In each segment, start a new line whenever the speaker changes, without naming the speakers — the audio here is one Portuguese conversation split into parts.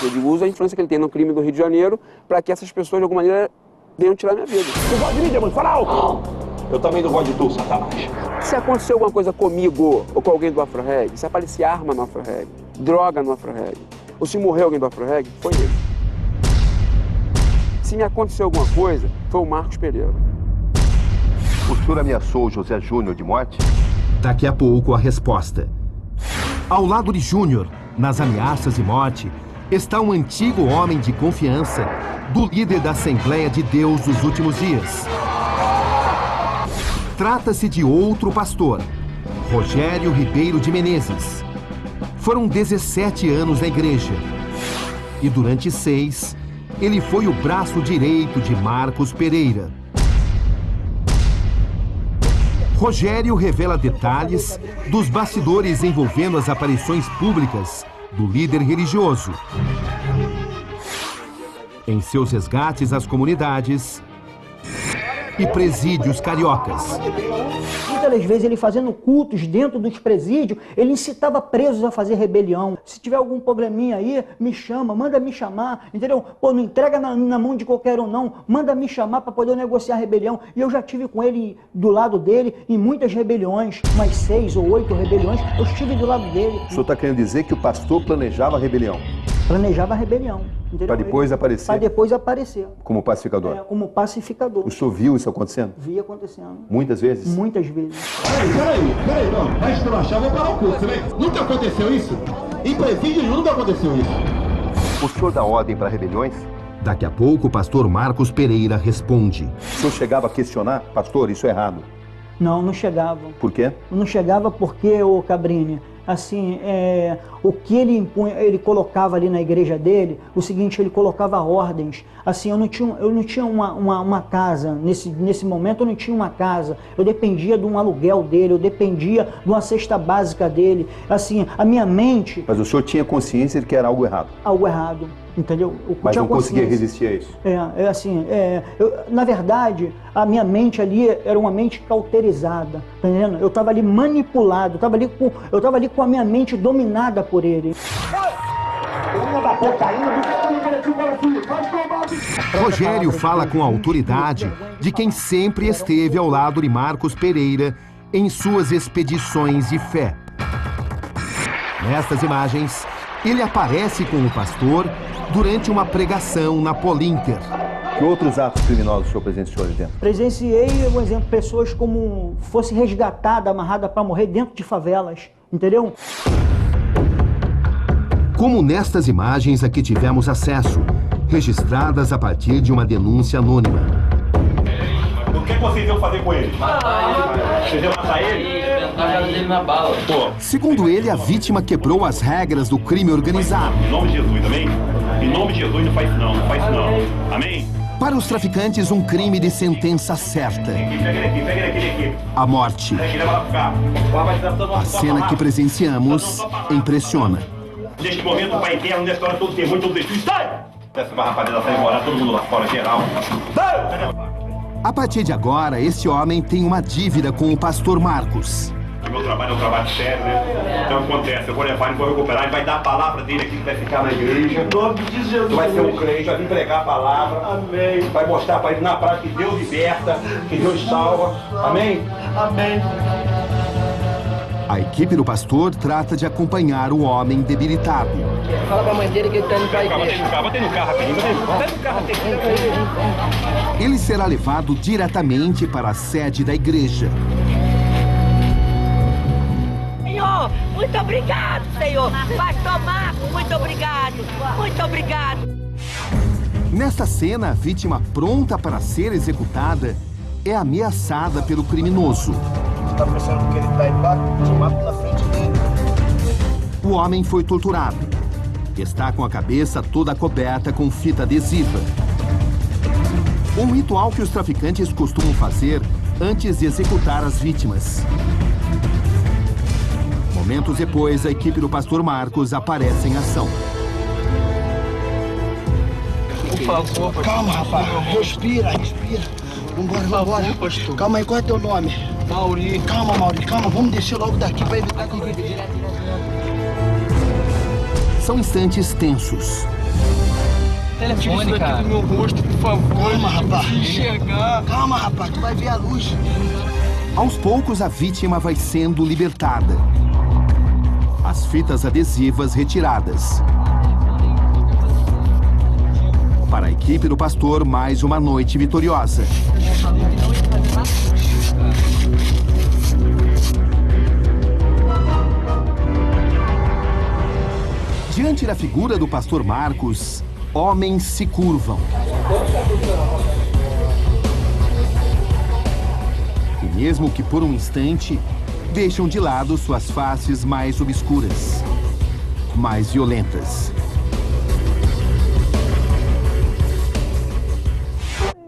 Ele usa a influência que ele tem no crime do Rio de Janeiro para que essas pessoas, de alguma maneira, venham tirar minha vida.
Tu gosta de mim, demônio? Fala alto! Eu também não gosto de tu, Satanás.
Se aconteceu alguma coisa comigo ou com alguém do Afro-Reg, se aparecer arma no Afro-Reg, droga no Afro-Reg, ou se morreu alguém do Afro-Reg, foi ele. Se me aconteceu alguma coisa, foi o Marcos Pereira.
O senhor ameaçou o José Júnior de morte?
Daqui a pouco a resposta. Ao lado de Júnior, nas ameaças de morte, está um antigo homem de confiança do líder da Assembleia de Deus dos últimos dias. Trata-se de outro pastor, Rogério Ribeiro de Menezes. Foram 17 anos na igreja. E durante 6, ele foi o braço direito de Marcos Pereira. Rogério revela detalhes dos bastidores envolvendo as aparições públicas do líder religioso. Em seus resgates às comunidades e presídios cariocas.
Muitas das vezes ele fazendo cultos dentro dos presídios, ele incitava presos a fazer rebelião. Se tiver algum probleminha aí, me chama, manda me chamar, entendeu? Pô, não entrega na mão de qualquer um não, manda me chamar para poder negociar a rebelião. E eu já tive com ele, do lado dele, em muitas rebeliões, umas 6 ou 8 rebeliões, eu estive do lado dele.
O senhor está querendo dizer que o pastor planejava a rebelião?
Planejava a rebelião.
Para depois aparecer?
Para depois aparecer.
Como pacificador?
Como pacificador.
O senhor viu isso acontecendo?
Vi acontecendo.
Muitas vezes?
Muitas vezes.
Peraí, não. Vai esculachar, vou parar o culto, você vê? Nunca aconteceu isso? Em presídio nunca aconteceu isso.
O senhor dá ordem para rebeliões?
Daqui a pouco o pastor Marcos Pereira responde.
O senhor chegava a questionar? Pastor, isso é errado.
Não, não chegava.
Por quê?
Não chegava porque, ô Cabrini, assim, o que ele impunha, ele colocava ali na igreja dele, o seguinte, ele colocava ordens. Assim, eu não tinha uma casa, nesse momento eu não tinha uma casa, eu dependia de um aluguel dele, eu dependia de uma cesta básica dele. Assim, a minha mente...
Mas o senhor tinha consciência de que era algo errado?
Algo errado, entendeu?
Mas não conseguia resistir a isso?
Na verdade, a minha mente ali era uma mente cauterizada, tá entendendo? Eu estava ali manipulado, eu estava ali com a minha mente dominada por ele.
Rogério fala com a autoridade de quem sempre esteve ao lado de Marcos Pereira em suas expedições de fé. Nestas imagens, ele aparece com o pastor durante uma pregação na Polinter.
Que outros atos criminosos o senhor presenciou ali dentro?
Presenciei, por exemplo, pessoas como fosse resgatada, amarrada para morrer dentro de favelas, entendeu?
Como nestas imagens a que tivemos acesso, registradas a partir de uma denúncia anônima.
O que vocês iam fazer com ele? Matar ele. Vocês iam matar ele?
Matar ele na bala.
Segundo ele, a vítima quebrou as regras do crime organizado.
Em nome de Jesus, amém? Em nome de Jesus, não faz isso não, Amém?
Para os traficantes, um crime de sentença certa.
Pega ele aqui.
A morte. A cena que presenciamos impressiona.
Neste momento, o Pai Eterno, nessa hora, todo demônio, todo destruído, sai! Peça pra rapaziada sair embora, todo mundo lá fora, geral.
A partir de agora, esse homem tem uma dívida com o pastor Marcos.
O meu trabalho é um trabalho sério, né? Então acontece, eu vou levar, ele vou recuperar, ele vai dar a palavra dele aqui, que vai ficar na igreja. Em nome de Jesus. Tu vai ser um crente, vai vir pregar a palavra. Amém. Vai mostrar para ele na prática que Deus liberta, que Deus salva. Amém? Amém.
A equipe do pastor trata de acompanhar o homem debilitado.
Fala pra mãe dele que ele tá indo pra igreja.
Bota no carro rapidinho, bota no carro rapidinho.
Ele será levado diretamente para a sede da igreja.
Senhor, muito obrigado, Senhor. Pastor Marcos, muito obrigado. Muito obrigado.
Nesta cena, a vítima pronta para ser executada é ameaçada pelo criminoso.
Tá pensando que ele tá embaixo, te mato na frente dele.
O homem foi torturado. Está com a cabeça toda coberta com fita adesiva. Um ritual que os traficantes costumam fazer antes de executar as vítimas. Momentos depois, a equipe do pastor Marcos aparece em ação.
Por favor, calma, rapaz. Respira. Vambora. Calma aí, qual é teu nome? Mauri. Calma, Mauri, calma. Vamos descer logo daqui pra evitar que...
São instantes tensos.
Telefone, cara.
Do meu rosto, por favor. Calma, rapaz. Enxergar. Calma, rapaz, tu vai ver a luz.
Aos poucos, a vítima vai sendo libertada. As fitas adesivas retiradas. Para a equipe do pastor, mais uma noite vitoriosa. Diante da figura do pastor Marcos, homens se curvam. E mesmo que por um instante, deixam de lado suas faces mais obscuras, mais violentas.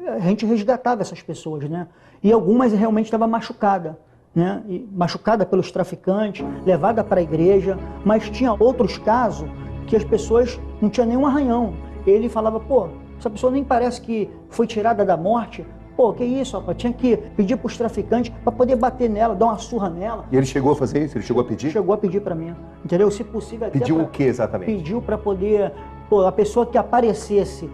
A gente resgatava essas pessoas, né? E algumas realmente estavam machucadas, né? E machucada pelos traficantes, levada para a igreja, mas tinha outros casos que as pessoas não tinham nenhum arranhão. Ele falava, pô, essa pessoa nem parece que foi tirada da morte. Pô, que isso, rapaz? Tinha que pedir para os traficantes para poder bater nela, dar uma surra nela.
E ele chegou a fazer isso? Ele chegou a pedir?
Chegou a pedir para mim, entendeu? Se possível até
Pediu o que exatamente?
Pediu para poder, pô, a pessoa que aparecesse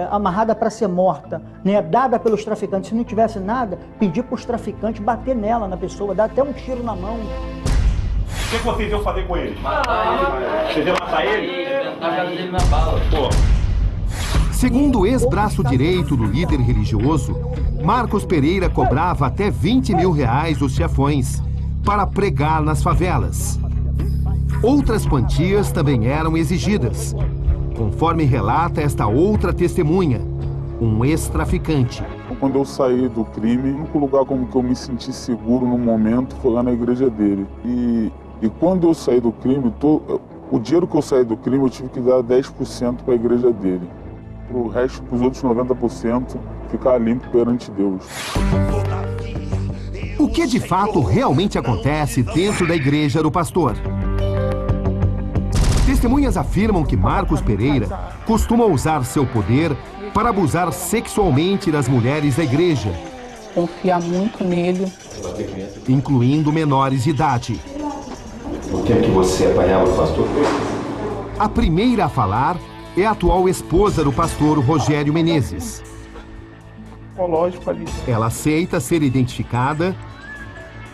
amarrada para ser morta, né, dada pelos traficantes, se não tivesse nada, pedir para os traficantes bater nela, na pessoa, dar até um tiro na mão.
O que vocês iam fazer com ele?
Matar ele.
Vocês iam matar ele?
Arrebentar a cara dele na bala.
Pô.
Segundo o ex-braço direito do líder religioso, Marcos Pereira cobrava até R$20 mil dos chefões para pregar nas favelas. Outras quantias também eram exigidas, conforme relata esta outra testemunha, um ex-traficante.
Quando eu saí do crime, o único lugar como que eu me senti seguro no momento foi lá na igreja dele. E quando eu saí do crime, o dinheiro que eu saí do crime eu tive que dar 10% para a igreja dele. O resto, para os outros 90%, ficar limpo perante Deus.
O que de fato realmente acontece dentro da igreja do pastor? Testemunhas afirmam que Marcos Pereira costuma usar seu poder para abusar sexualmente das mulheres da igreja.
Confiar muito nele.
Incluindo menores de idade.
O tempo que você apanhava o pastor?
A primeira a falar é a atual esposa do pastor Rogério Menezes. Ela aceita ser identificada,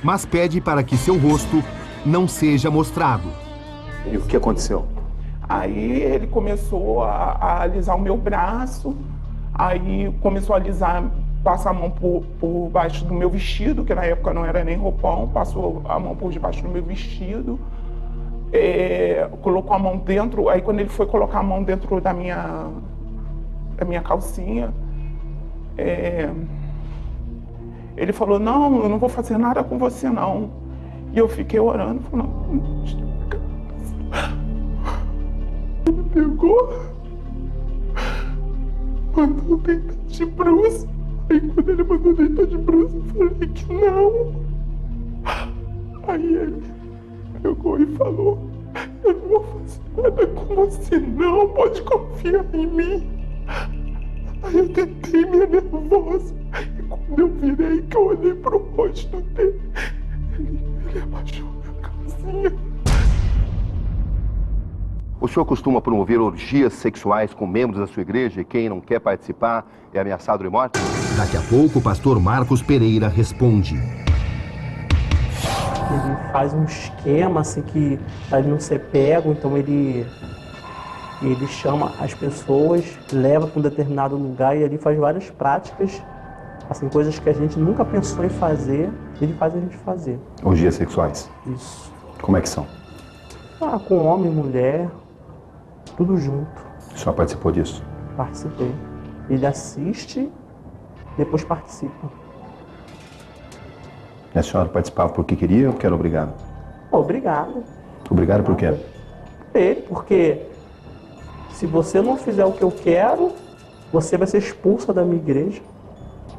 mas pede para que seu rosto não seja mostrado.
E o que aconteceu?
Aí ele começou a alisar o meu braço, aí começou a alisar, passar a mão por baixo do meu vestido, que na época não era nem roupão, passou a mão por debaixo do meu vestido. Colocou a mão dentro, aí quando ele foi colocar a mão dentro da minha calcinha, ele falou, não, eu não vou fazer nada com você não. E eu fiquei orando, falando, ele pegou, mandou deitar de bruços. Aí quando ele mandou deitar de bruços, eu falei que não. Aí ele pegou e falou, eu não vou fazer nada com você não, pode confiar em mim. Aí eu tentei me nervosa, e quando eu virei, que eu olhei pro rosto dele, ele abaixou minha calcinha.
O senhor costuma promover orgias sexuais com membros da sua igreja e quem não quer participar é ameaçado de morte?
Daqui a pouco, o pastor Marcos Pereira responde.
Ele faz um esquema assim que para ele não ser pego, então ele chama as pessoas, leva para um determinado lugar e ali faz várias práticas, assim, coisas que a gente nunca pensou em fazer, ele faz a gente fazer.
Orgias sexuais?
Isso.
Como é que são?
Com homem, mulher, tudo junto.
O senhor participou disso?
Participei. Ele assiste, depois participa.
E a senhora participava porque queria ou porque era obrigado?
Obrigado.
Obrigado por quê?
Porque se você não fizer o que eu quero, você vai ser expulsa da minha igreja.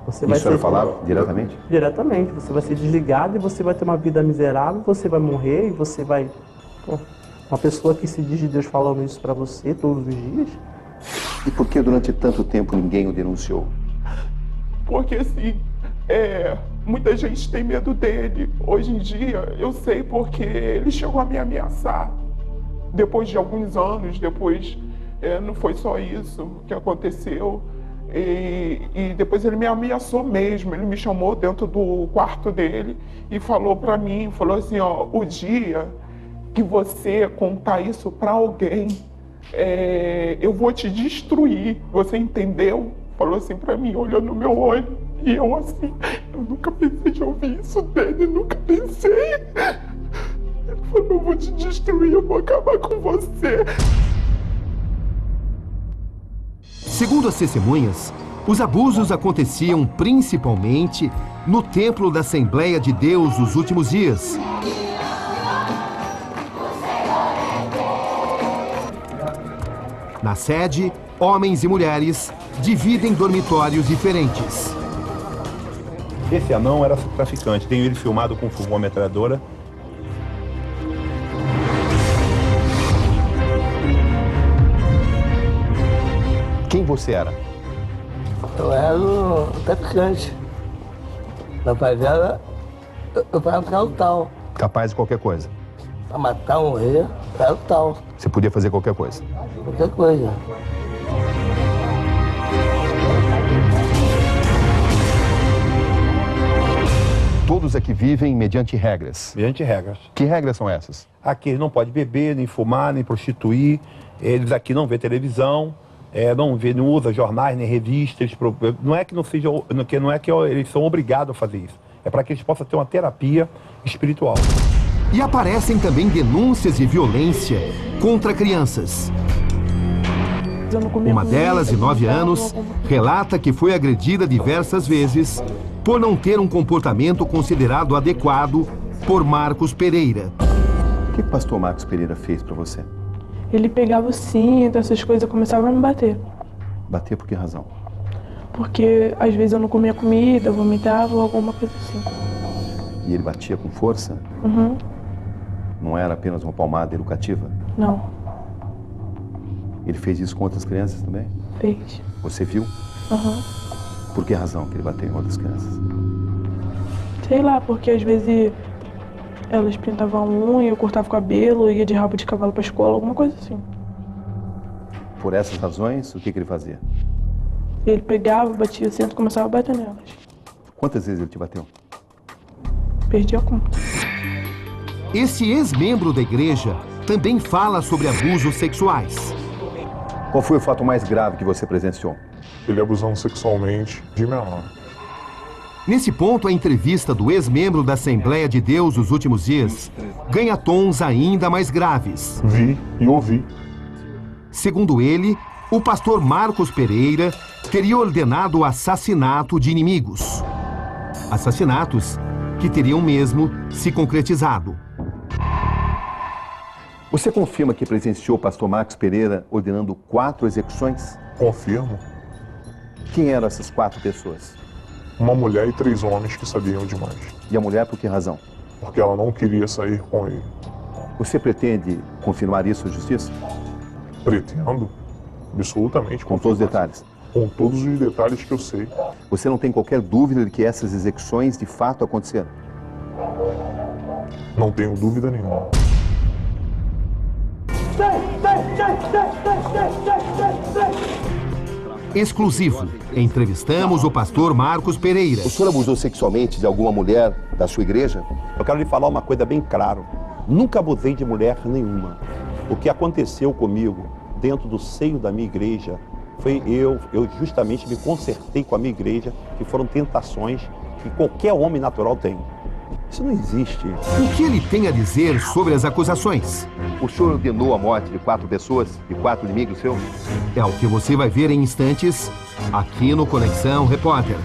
Você vai
Isso o senhor falava diretamente?
Diretamente. Você vai ser desligado e você vai ter uma vida miserável, você vai morrer e você vai... Uma pessoa que se diz de Deus falando isso pra você todos os dias.
E por que durante tanto tempo ninguém o denunciou?
Porque assim, muita gente tem medo dele. Hoje em dia, eu sei porque ele chegou a me ameaçar. depois de alguns anos, não foi só isso que aconteceu. E depois ele me ameaçou mesmo, ele me chamou dentro do quarto dele e falou pra mim, falou assim, ó, o dia que você contar isso pra alguém, eu vou te destruir, você entendeu? Falou assim pra mim, olhando no meu olho, e eu assim, eu nunca pensei de ouvir isso dele, nunca pensei. Ele falou, eu vou te destruir, eu vou acabar com você.
Segundo as testemunhas, os abusos aconteciam principalmente no templo da Assembleia de Deus nos últimos dias. Na sede, homens e mulheres dividem dormitórios diferentes.
Esse anão era traficante, tenho ele filmado com uma metralhadora.
Quem você era?
Eu era o traficante. Na favela, eu era o tal.
Capaz de qualquer coisa.
Pra matar, morrer, era o tal.
Você podia fazer qualquer coisa.
Qualquer coisa.
Todos aqui vivem mediante regras.
Mediante regras.
Que regras são essas?
Aqui eles não podem beber, nem fumar, nem prostituir. Eles aqui não vê televisão, não usa jornais, nem revistas. Não é que eles são obrigados a fazer isso. É para que eles possam ter uma terapia espiritual.
E aparecem também denúncias de violência contra crianças. Uma delas, de 9 anos, relata que foi agredida diversas vezes por não ter um comportamento considerado adequado por Marcos Pereira.
O que o pastor Marcos Pereira fez para você?
Ele pegava o cinto, essas coisas, começava a me bater.
Bater por que razão?
Porque às vezes eu não comia comida, vomitava ou alguma coisa assim.
E ele batia com força?
Uhum.
Não era apenas uma palmada educativa?
Não.
Ele fez isso com outras crianças também?
Fez.
Você viu?
Uhum.
Por que razão que ele bateu em outras crianças?
Sei lá, porque às vezes elas pintavam unha, eu cortava o cabelo, ia de rabo de cavalo pra escola, alguma coisa assim.
Por essas razões, o que ele fazia?
Ele pegava, batia o cinto e começava a bater nelas.
Quantas vezes ele te bateu?
Perdi a conta.
Esse ex-membro da igreja também fala sobre abusos sexuais.
Qual foi o fato mais grave que você presenciou?
Ele abusando sexualmente de menor.
Nesse ponto, a entrevista do ex-membro da Assembleia de Deus nos últimos dias ganha tons ainda mais graves.
Vi e ouvi.
Segundo ele, o pastor Marcos Pereira teria ordenado o assassinato de inimigos. Assassinatos que teriam mesmo se concretizado.
Você confirma que presenciou o pastor Marcos Pereira ordenando 4 execuções?
Confirmo.
Quem eram essas 4 pessoas?
Uma mulher e 3 homens que sabiam demais.
E a mulher por que razão?
Porque ela não queria sair com ele.
Você pretende confirmar isso à justiça?
Pretendo. Absolutamente.
Com todos os detalhes?
Com todos os detalhes que eu sei.
Você não tem qualquer dúvida de que essas execuções de fato aconteceram?
Não tenho dúvida nenhuma.
Exclusivo. Entrevistamos o pastor Marcos Pereira.
O senhor abusou sexualmente de alguma mulher da sua igreja?
Eu quero lhe falar uma coisa bem clara. Nunca abusei de mulher nenhuma. O que aconteceu comigo dentro do seio da minha igreja foi eu justamente me consertei com a minha igreja, que foram tentações que qualquer homem natural tem. Isso não existe.
O que ele tem a dizer sobre as acusações?
O senhor ordenou a morte de 4 pessoas, de 4 inimigos seus?
É o que você vai ver em instantes aqui no Conexão Repórter.